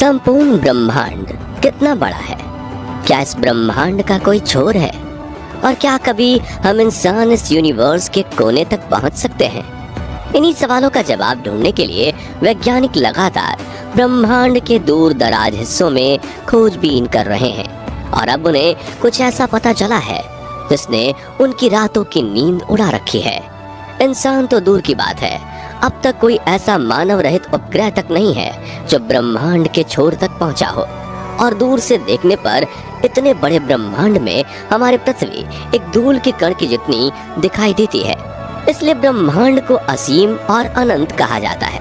संपूर्ण ब्रह्मांड कितना बड़ा है? क्या इस ब्रह्मांड का कोई छोर है? और क्या कभी हम इंसान इस यूनिवर्स के कोने तक पहुंच सकते हैं? इन्हीं सवालों का जवाब ढूंढने के लिए वैज्ञानिक लगातार ब्रह्मांड के दूर दराज हिस्सों में खोजबीन कर रहे हैं और अब उन्हें कुछ ऐसा पता चला है जिसने उनकी रातों की नींद उड़ा रखी है। इंसान तो दूर की बात है, अब तक कोई ऐसा मानव रहित उपग्रह तक नहीं है जो ब्रह्मांड के छोर तक पहुंचा हो। और दूर से देखने पर इतने बड़े ब्रह्मांड में हमारी पृथ्वी एक धूल के कण की जितनी दिखाई देती है। इसलिए ब्रह्मांड को असीम और अनंत कहा जाता है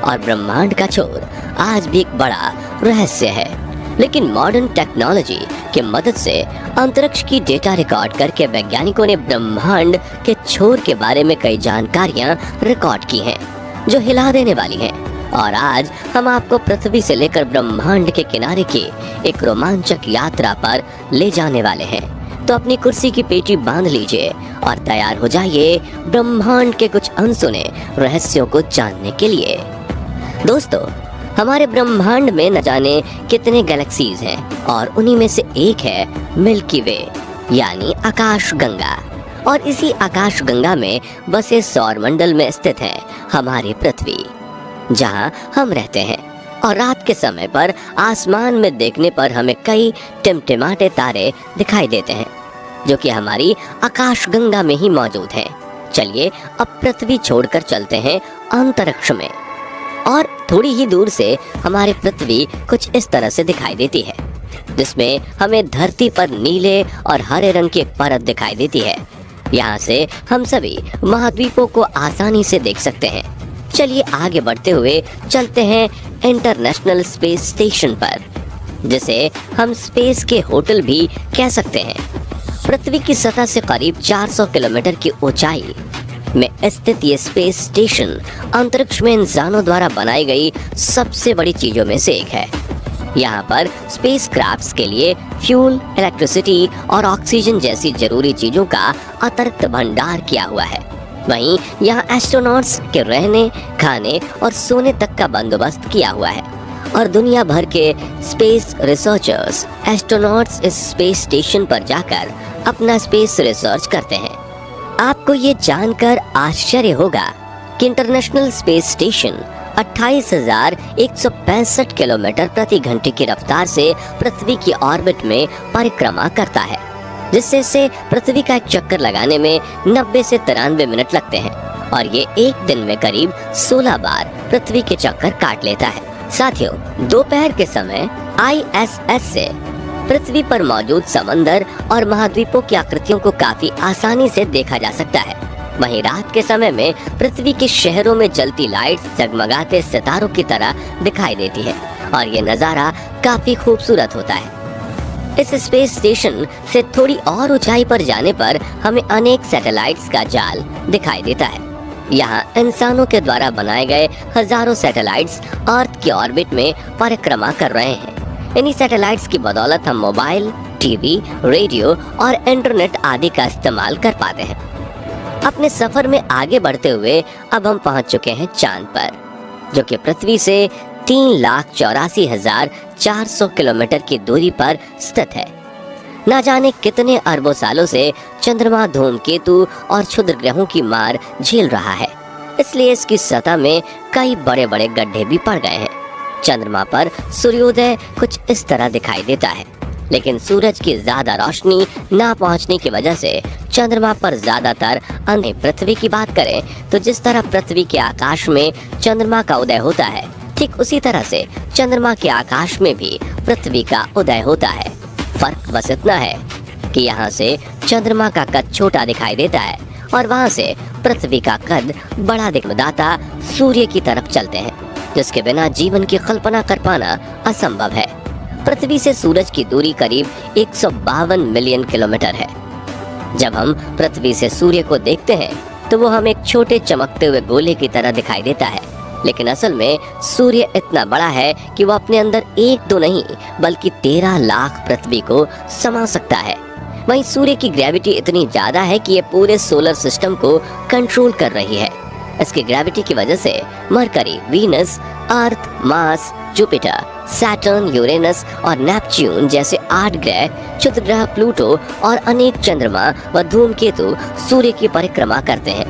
और ब्रह्मांड का छोर आज भी एक बड़ा रहस्य है। लेकिन मॉडर्न टेक्नोलॉजी की मदद से अंतरिक्ष की डेटा रिकॉर्ड करके वैज्ञानिकों ने ब्रह्मांड के छोर के बारे में कई जानकारियां रिकॉर्ड की हैं जो हिला देने वाली हैं। और आज हम आपको पृथ्वी से लेकर ब्रह्मांड के किनारे की एक रोमांचक यात्रा पर ले जाने वाले हैं। तो अपनी कुर्सी की पेटी बांध लीजिए और तैयार हो जाइए ब्रह्मांड के कुछ अनसुने रहस्यों को जानने के लिए। दोस्तों, हमारे ब्रह्मांड में न जाने कितने गैलेक्सीज हैं और उन्हीं में से एक है मिल्की वे यानी आकाश गंगा। और इसी आकाश गंगा में बसे सौरमंडल में स्थित है हमारी पृथ्वी, जहां हम रहते हैं। और रात के समय पर आसमान में देखने पर हमें कई टिमटिमाते तारे दिखाई देते हैं जो कि हमारी आकाश गंगा में ही मौजूद हैं। चलिए अब पृथ्वी छोड़कर चलते हैं अंतरिक्ष में। और थोड़ी ही दूर से हमारी पृथ्वी कुछ इस तरह से दिखाई देती है, जिसमें हमें धरती पर नीले और हरे रंग की एक परत दिखाई देती है। यहाँ से हम सभी महाद्वीपों को आसानी से देख सकते हैं। चलिए आगे बढ़ते हुए चलते हैं इंटरनेशनल स्पेस स्टेशन पर, जिसे हम स्पेस के होटल भी कह सकते हैं। पृथ्वी की सतह से करीब 400 किलोमीटर की ऊंचाई में स्थित ये स्पेस स्टेशन अंतरिक्ष में इंसानों द्वारा बनाई गई सबसे बड़ी चीजों में से एक है। यहाँ पर स्पेस क्राफ्ट्स के लिए फ्यूल, इलेक्ट्रिसिटी और ऑक्सीजन जैसी जरूरी चीजों का अतिरिक्त भंडार किया हुआ है। वहीं यहाँ एस्ट्रोनॉट्स के रहने, खाने और सोने तक का बंदोबस्त किया हुआ है। और दुनिया भर के स्पेस रिसर्चर्स, एस्ट्रोनॉट्स इस स्पेस स्टेशन पर जाकर अपना स्पेस रिसर्च करते हैं। आपको ये जानकर आश्चर्य होगा कि इंटरनेशनल स्पेस स्टेशन 28,165 किलोमीटर प्रति घंटे की रफ्तार से पृथ्वी की ऑर्बिट में परिक्रमा करता है, जिससे इसे पृथ्वी का एक चक्कर लगाने में 90 से 93 मिनट लगते हैं। और ये एक दिन में करीब 16 बार पृथ्वी के चक्कर काट लेता है। साथियों, दोपहर के समय ISS से पृथ्वी पर मौजूद समंदर और महाद्वीपों की आकृतियों को काफी आसानी से देखा जा सकता है। वहीं रात के समय में पृथ्वी के शहरों में जलती लाइट्स जगमगाते सितारों की तरह दिखाई देती है और ये नज़ारा काफी खूबसूरत होता है। इस स्पेस स्टेशन से थोड़ी और ऊंचाई पर जाने पर हमें अनेक सैटेलाइट्स का जाल दिखाई देता है। यहाँ इंसानों के द्वारा बनाए गए हजारों सैटेलाइट्स अर्थ की ऑर्बिट में परिक्रमा कर रहे हैं। इन्हीं सैटेलाइट्स की बदौलत हम मोबाइल, टीवी, रेडियो और इंटरनेट आदि का इस्तेमाल कर पाते हैं। अपने सफर में आगे बढ़ते हुए अब हम पहुंच चुके हैं चांद पर, जो कि पृथ्वी से 3,84,400 किलोमीटर की दूरी पर स्थित है। न जाने कितने अरबों सालों से चंद्रमा धूमकेतु और क्षुद्र ग्रहों की मार झेल रहा है, इसलिए इसकी सतह में कई बड़े बड़े गड्ढे भी पड़ गए हैं। चंद्रमा पर सूर्योदय कुछ इस तरह दिखाई देता है, लेकिन सूरज की ज्यादा रोशनी ना पहुंचने की वजह से चंद्रमा पर ज्यादातर अंधेरा। पृथ्वी की बात करें तो जिस तरह पृथ्वी के आकाश में चंद्रमा का उदय होता है, ठीक उसी तरह से चंद्रमा के आकाश में भी पृथ्वी का उदय होता है। फर्क बस इतना है कि यहाँ से चंद्रमा का कद छोटा दिखाई देता है और वहाँ से पृथ्वी का कद बड़ा दिखदाता सूर्य की तरफ चलते हैं, जिसके बिना जीवन की कल्पना कर पाना असंभव है। पृथ्वी से सूरज की दूरी करीब 152 मिलियन किलोमीटर है। जब हम पृथ्वी से सूर्य को देखते हैं तो वो हमें एक छोटे चमकते हुए गोले की तरह दिखाई देता है, लेकिन असल में सूर्य इतना बड़ा है कि वो अपने अंदर एक दो नहीं बल्कि 13 लाख पृथ्वी को समा सकता है। वहीं सूर्य की ग्रेविटी इतनी ज्यादा है कि ये पूरे सोलर सिस्टम को कंट्रोल कर रही है। इसकी ग्रेविटी की वजह से मरकरी, वीनस, अर्थ, मार्स, जुपिटर, सैटर्न, यूरेनस और नेपच्यून जैसे 8 ग्रह, क्षुद्र ग्रह प्लूटो और अनेक चंद्रमा व धूमकेतु सूर्य की परिक्रमा करते हैं।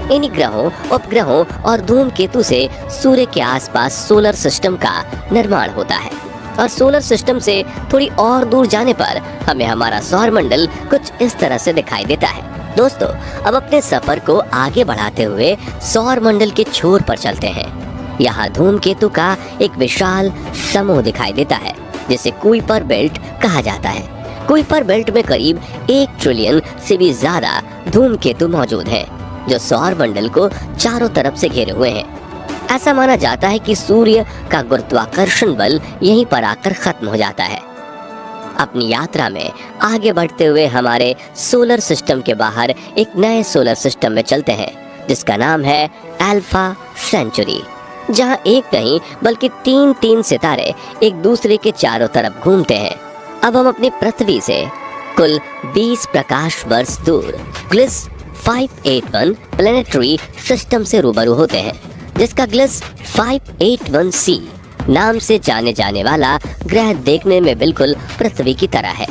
इन्हीं ग्रहों, उपग्रहों और धूमकेतु से सूर्य के आसपास सोलर सिस्टम का निर्माण होता है और सोलर सिस्टम से थोड़ी और दूर जाने पर हमें हमारा सौरमंडल कुछ इस तरह से दिखाई देता है। दोस्तों, अब अपने सफर को आगे बढ़ाते हुए सौरमंडल के छोर पर चलते हैं। यहाँ धूमकेतु का एक विशाल समूह दिखाई देता है जिसे कुइपर बेल्ट कहा जाता है। कुइपर बेल्ट में करीब 1 ट्रिलियन से भी ज्यादा धूमकेतु मौजूद हैं, जो सौरमंडल को चारों तरफ से घेरे हुए हैं। ऐसा माना जाता है कि सूर्य का गुरुत्वाकर्षण बल यहीं पर आकर खत्म हो जाता है। अपनी यात्रा में आगे बढ़ते हुए हमारे सोलर सिस्टम के बाहर एक नए सोलर सिस्टम में चलते हैं जिसका नाम है अल्फा सेंचुरी, जहां एक नहीं बल्कि 3 सितारे एक दूसरे के चारों तरफ घूमते हैं। अब हम अपनी पृथ्वी से कुल 20 प्रकाश वर्ष दूर ग्लिस 581 प्लैनेटरी सिस्टम से रूबरू होते हैं, जिसका ग्लिस 581c नाम से जाने जाने वाला ग्रह देखने में बिल्कुल पृथ्वी की तरह है।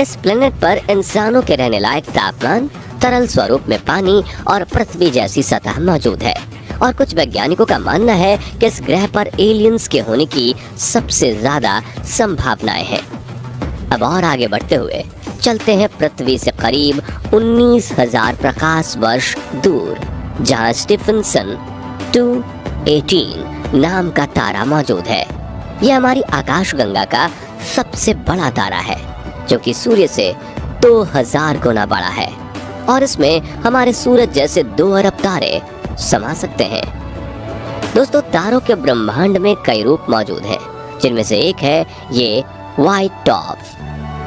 इस प्लेनेट पर इंसानों के रहने लायक तापमान, तरल स्वरूप में पानी और पृथ्वी जैसी सतह मौजूद है और कुछ वैज्ञानिकों का मानना है कि इस ग्रह पर एलियंस के होने की सबसे ज्यादा संभावनाएं हैं। अब और आगे बढ़ते हुए चलते हैं पृथ्वी से करीब 19,000 प्रकाश वर्ष दूर, जहां स्टीफनसन 218 नाम का तारा मौजूद है। यह हमारी आकाशगंगा का सबसे बड़ा तारा है, जो कि सूर्य से 2000 गुना बड़ा है और इसमें हमारे सूरज जैसे 2 अरब तारे समा सकते हैं। दोस्तों, तारों के ब्रह्मांड में कई रूप मौजूद हैं, जिनमें से एक है ये व्हाइट डॉर्फ।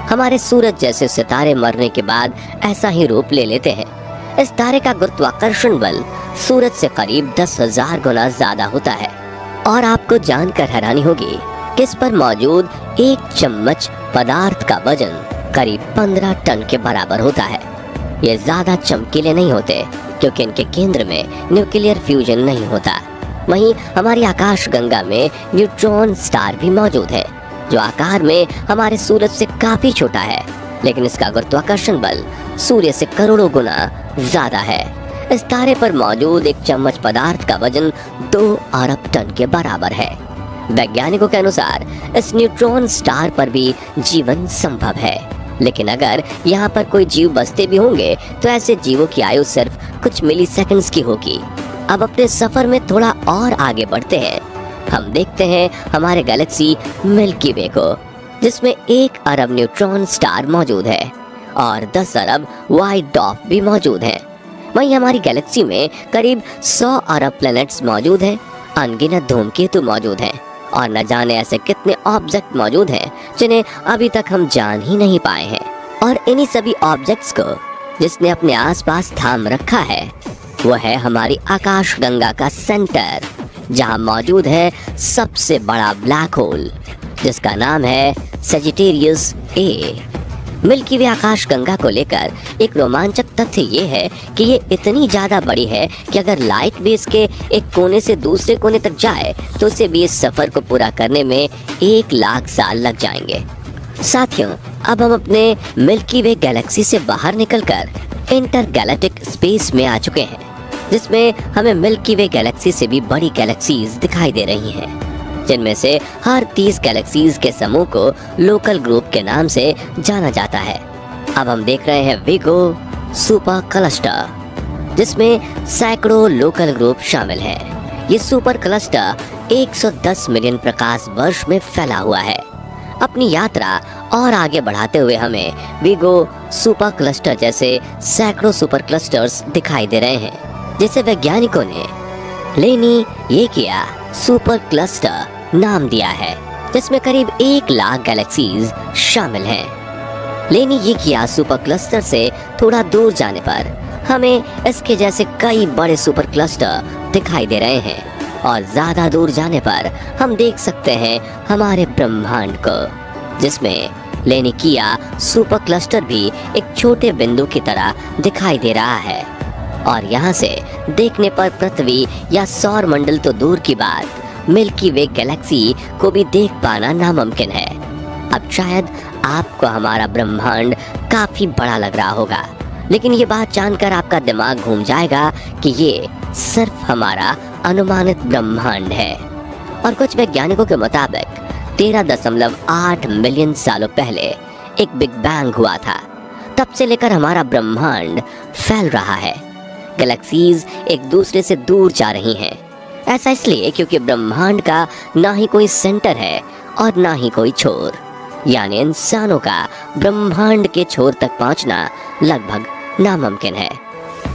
हमारे सूरज जैसे सितारे मरने के बाद ऐसा ही रूप ले लेते हैं। इस तारे का गुरुत्वाकर्षण बल सूरज से करीब 10,000 गुना ज्यादा होता है और आपको जानकर हैरानी होगी कि इस पर मौजूद 1 चम्मच पदार्थ का वजन करीब 15 टन के बराबर होता है। ये ज्यादा चमकीले नहीं होते क्योंकि इनके केंद्र में न्यूक्लियर फ्यूजन नहीं होता। वहीं हमारी आकाशगंगा में न्यूट्रॉन स्टार भी मौजूद है, जो आकार में हमारे सूरज से काफी छोटा है, लेकिन इसका गुरुत्वाकर्षण बल सूर्य से करोड़ों गुना ज्यादा है। इस तारे पर मौजूद 1 चम्मच पदार्थ का वजन 2 अरब टन के बराबर है। वैज्ञानिकों के अनुसार इस न्यूट्रॉन स्टार पर भी जीवन संभव है, लेकिन अगर यहाँ पर कोई जीव बसते भी होंगे तो ऐसे जीवों की आयु सिर्फ कुछ मिली सेकंड्स की होगी। अब अपने सफर में थोड़ा और आगे बढ़ते हैं। हम देखते हैं हमारे गैलेक्सी मिल्की वे को, जिसमें 1 अरब न्यूट्रॉन स्टार मौजूद है और 10 अरब व्हाइट डॉर्फ भी मौजूद हैं। वहीं हमारी गैलेक्सी में करीब 100 अरब प्लैनेट्स मौजूद हैं, अनगिनत धूमकेतु मौजूद हैं और न जाने ऐसे कितने ऑब्जेक्ट मौजूद हैं जिन्हें अभी तक हम जान ही नहीं पाए हैं। और इन्हीं सभी ऑब्जेक्ट्स को जिसने अपने आसपास थाम रखा है वह है हमारी आकाशगंगा का सेंटर, जहां मौजूद है सबसे बड़ा ब्लैक होल, जिसका नाम है सजिटेरियस ए। मिल्की वे आकाशगंगा को लेकर एक रोमांचक तथ्य ये है कि ये इतनी ज्यादा बड़ी है कि अगर लाइट भी इसके एक कोने से दूसरे कोने तक जाए तो उसे भी इस सफर को पूरा करने में 1 लाख साल लग जाएंगे। साथियों, अब हम अपने मिल्की वे गैलेक्सी से बाहर निकलकर इंटरगैलेक्टिक स्पेस में आ चुके हैं, जिसमें हमें मिल्की वे गैलेक्सी से भी बड़ी गैलेक्सीज दिखाई दे रही हैं, जिनमें से हर 30 गैलेक्सीज के समूह को लोकल ग्रुप के नाम से जाना जाता है। अब हम देख रहे हैं विगो सुपर क्लस्टर, जिसमें सैकड़ों लोकल ग्रुप शामिल हैं। ये सुपर क्लस्टर 110 मिलियन प्रकाश वर्ष में फैला हुआ है। अपनी यात्रा और आगे बढ़ाते हुए हमें विगो सुपर क्लस्टर जैसे सैकड़ों सुपर क्लस्टर्स दिखाई दे रहे हैं, जिसे वैज्ञानिकों ने लेनियेकिया सुपर क्लस्टर नाम दिया है, जिसमें करीब 1 लाख गैलेक्सीज शामिल हैं। लेनियेकिया सुपर क्लस्टर से थोड़ा दूर जाने पर हमें इसके जैसे कई बड़े सुपर क्लस्टर दिखाई दे रहे हैं और ज्यादा दूर जाने पर हम देख सकते हैं हमारे ब्रह्मांड को, जिसमें लेनियेकिया सुपर क्लस्टर भी एक छोटे बिंदु की तरह दिखाई दे रहा है। और यहाँ से देखने पर पृथ्वी या सौर मंडल तो दूर की बात, मिल्की वे गैलेक्सी को भी देख पाना नामुमकिन है। अब शायद आपको हमारा ब्रह्मांड काफी बड़ा लग रहा होगा, लेकिन ये बात जानकर आपका दिमाग घूम जाएगा कि ये सिर्फ हमारा अनुमानित ब्रह्मांड है। और कुछ वैज्ञानिकों के मुताबिक 13.8 मिलियन सालों पहले एक बिग बैंग हुआ था। तब से लेकर हमारा ब्रह्मांड फैल रहा है। गैलेक्सीज एक दूसरे से दूर जा रही हैं। ऐसा इसलिए क्योंकि ब्रह्मांड का ना ही कोई सेंटर है और ना ही कोई छोर, यानी इंसानों का ब्रह्मांड के छोर तक पहुंचना लगभग नामुमकिन है।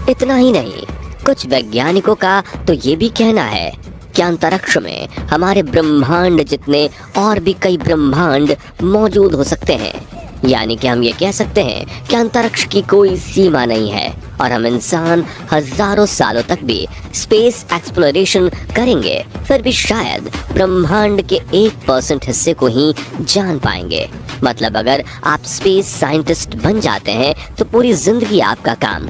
इतना ही नहीं, कुछ वैज्ञानिकों का तो ये भी कहना है कि अंतरिक्ष में हमारे ब्रह्मांड जितने और भी कई ब्रह्मांड मौजूद हो सकते हैं। यानी कि हम ये कह सकते हैं कि अंतरिक्ष की कोई सीमा नहीं है और हम इंसान हजारों सालों तक भी स्पेस एक्सप्लोरेशन करेंगे, फिर भी शायद ब्रह्मांड के 1% हिस्से को ही जान पाएंगे। मतलब अगर आप स्पेस साइंटिस्ट बन जाते हैं तो पूरी जिंदगी आपका काम